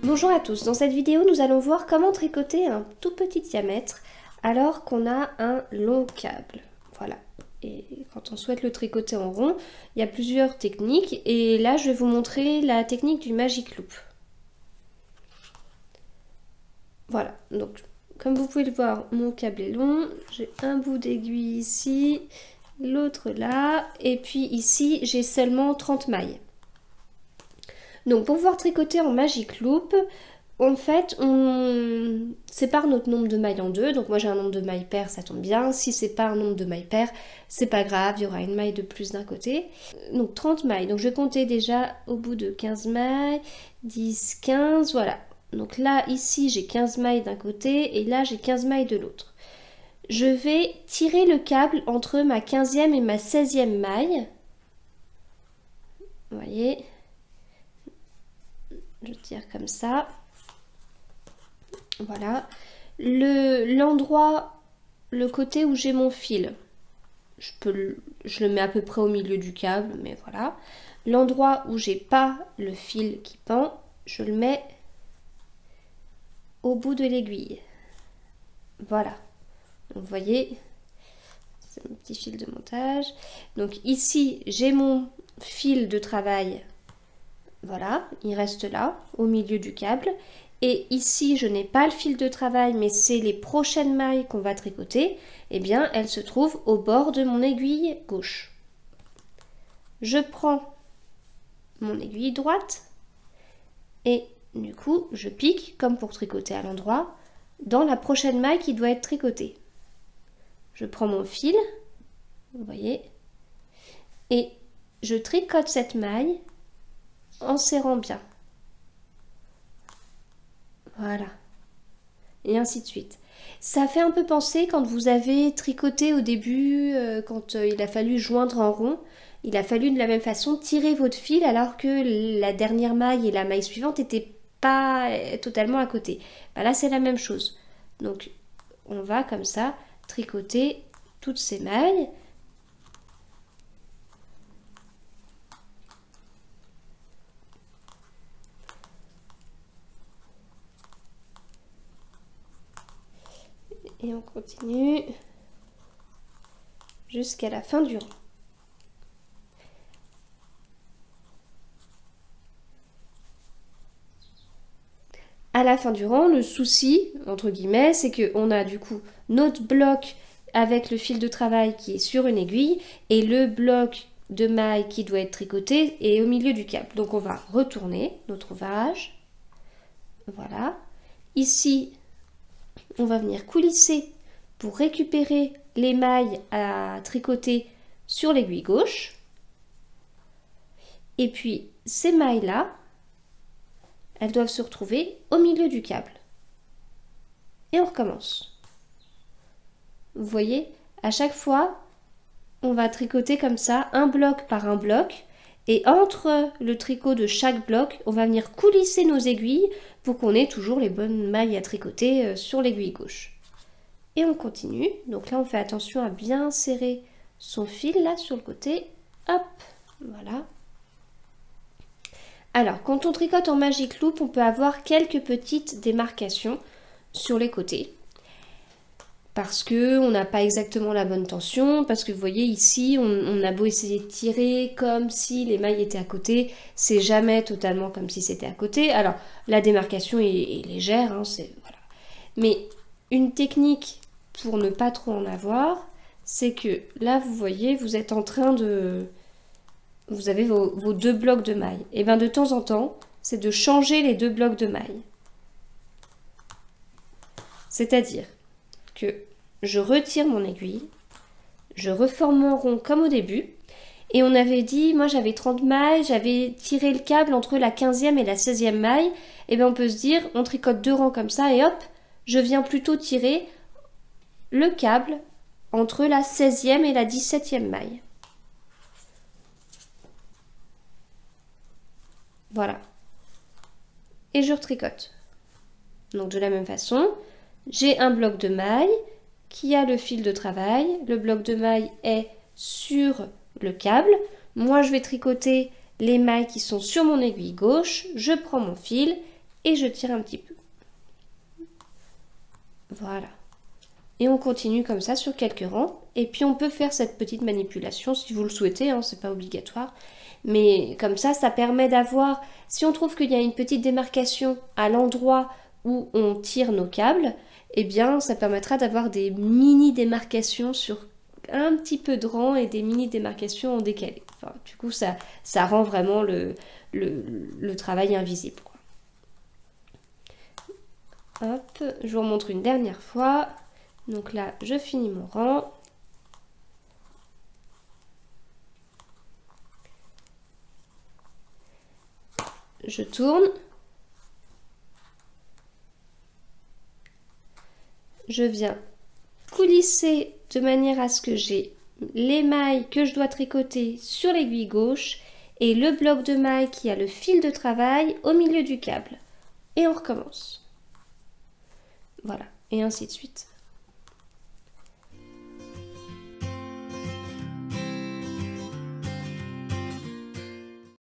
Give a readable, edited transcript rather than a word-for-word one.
Bonjour à tous, dans cette vidéo nous allons voir comment tricoter un tout petit diamètre alors qu'on a un long câble. Voilà, et quand on souhaite le tricoter en rond, il y a plusieurs techniques et là je vais vous montrer la technique du Magic Loop. Voilà, donc comme vous pouvez le voir, mon câble est long, j'ai un bout d'aiguille ici, l'autre là, et puis ici j'ai seulement 30 mailles. Donc pour pouvoir tricoter en Magic Loop, en fait on sépare notre nombre de mailles en deux. Donc moi j'ai un nombre de mailles paires, ça tombe bien. Si c'est pas un nombre de mailles paires, c'est pas grave, il y aura une maille de plus d'un côté. Donc 30 mailles, donc je vais compter déjà au bout de 15 mailles, 10, 15, voilà. Donc là ici j'ai 15 mailles d'un côté et là j'ai 15 mailles de l'autre. Je vais tirer le câble entre ma 15e et ma 16e maille. Vous voyez, je tire comme ça. Voilà. L'endroit, le côté où j'ai mon fil, je le mets à peu près au milieu du câble, mais voilà. L'endroit où j'ai pas le fil qui pend, je le mets au bout de l'aiguille. Voilà. Vous voyez, c'est mon petit fil de montage. Donc ici, j'ai mon fil de travail. Voilà, il reste là, au milieu du câble. Et ici, je n'ai pas le fil de travail, mais c'est les prochaines mailles qu'on va tricoter. Eh bien, elles se trouvent au bord de mon aiguille gauche. Je prends mon aiguille droite et du coup, je pique, comme pour tricoter à l'endroit, dans la prochaine maille qui doit être tricotée. Je prends mon fil, vous voyez, et je tricote cette maille en serrant bien. Voilà. Et ainsi de suite. Ça fait un peu penser quand vous avez tricoté au début, quand il a fallu joindre en rond, il a fallu de la même façon tirer votre fil alors que la dernière maille et la maille suivante n'étaient pas totalement à côté. Ben là c'est la même chose. Donc on va comme ça tricoter toutes ces mailles. Et on continue jusqu'à la fin du rang. À la fin du rang, le souci, entre guillemets, c'est qu'on a du coup notre bloc avec le fil de travail qui est sur une aiguille et le bloc de maille qui doit être tricoté est au milieu du câble. Donc on va retourner notre ouvrage. Voilà. Ici, on va venir coulisser pour récupérer les mailles à tricoter sur l'aiguille gauche. Et puis ces mailles-là, elles doivent se retrouver au milieu du câble. Et on recommence. Vous voyez, à chaque fois, on va tricoter comme ça, un bloc par un bloc. Et entre le tricot de chaque bloc, on va venir coulisser nos aiguilles pour qu'on ait toujours les bonnes mailles à tricoter sur l'aiguille gauche. Et on continue. Donc là, on fait attention à bien serrer son fil là sur le côté. Hop, voilà. Alors, quand on tricote en Magic Loop, on peut avoir quelques petites démarcations sur les côtés. Parce qu'on n'a pas exactement la bonne tension, parce que vous voyez ici, on a beau essayer de tirer comme si les mailles étaient à côté, c'est jamais totalement comme si c'était à côté. Alors, la démarcation est légère, hein, voilà. Mais une technique pour ne pas trop en avoir, c'est que là, vous voyez, vous êtes en train de... Vous avez vos deux blocs de mailles. Et bien de temps en temps, c'est de changer les deux blocs de mailles. C'est-à-dire que je retire mon aiguille, je reforme mon rond comme au début, et on avait dit, moi j'avais 30 mailles, j'avais tiré le câble entre la 15e et la 16e maille, et bien on peut se dire, on tricote deux rangs comme ça, et hop, je viens plutôt tirer le câble entre la 16e et la 17e maille. Voilà. Et je retricote. Donc de la même façon, j'ai un bloc de mailles qui a le fil de travail. Le bloc de mailles est sur le câble. Moi, je vais tricoter les mailles qui sont sur mon aiguille gauche. Je prends mon fil et je tire un petit peu. Voilà. Et on continue comme ça sur quelques rangs. Et puis on peut faire cette petite manipulation si vous le souhaitez, hein, c'est pas obligatoire. Mais comme ça, ça permet d'avoir, si on trouve qu'il y a une petite démarcation à l'endroit où on tire nos câbles, eh bien ça permettra d'avoir des mini démarcations sur un petit peu de rang et des mini démarcations en décalé. Enfin, du coup, ça rend vraiment le travail invisible, quoi. Hop, je vous remontre une dernière fois. Donc là, je finis mon rang. Je tourne. Je viens coulisser de manière à ce que j'ai les mailles que je dois tricoter sur l'aiguille gauche et le bloc de mailles qui a le fil de travail au milieu du câble. Et on recommence. Voilà, et ainsi de suite.